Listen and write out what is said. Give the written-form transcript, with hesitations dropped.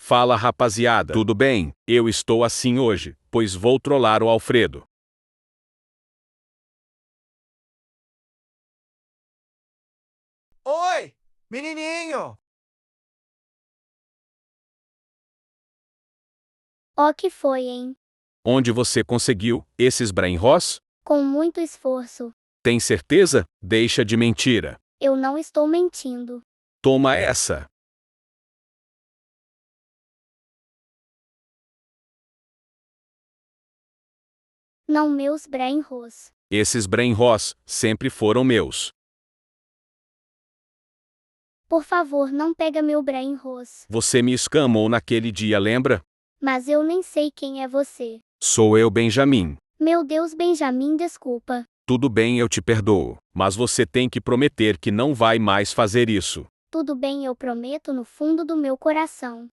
Fala rapaziada, tudo bem? Eu estou assim hoje, pois vou trollar o Alfredo. Oi, menininho! Ó que foi, hein? Onde você conseguiu esses brainross? Com muito esforço. Tem certeza? Deixa de mentira. Eu não estou mentindo. Toma essa. Não meus brainross. Esses brainross sempre foram meus. Por favor, não pega meu brainross. Você me escamou naquele dia, lembra? Mas eu nem sei quem é você. Sou eu, Benjamin. Meu Deus, Benjamin, desculpa. Tudo bem, eu te perdoo, mas você tem que prometer que não vai mais fazer isso. Tudo bem, eu prometo no fundo do meu coração.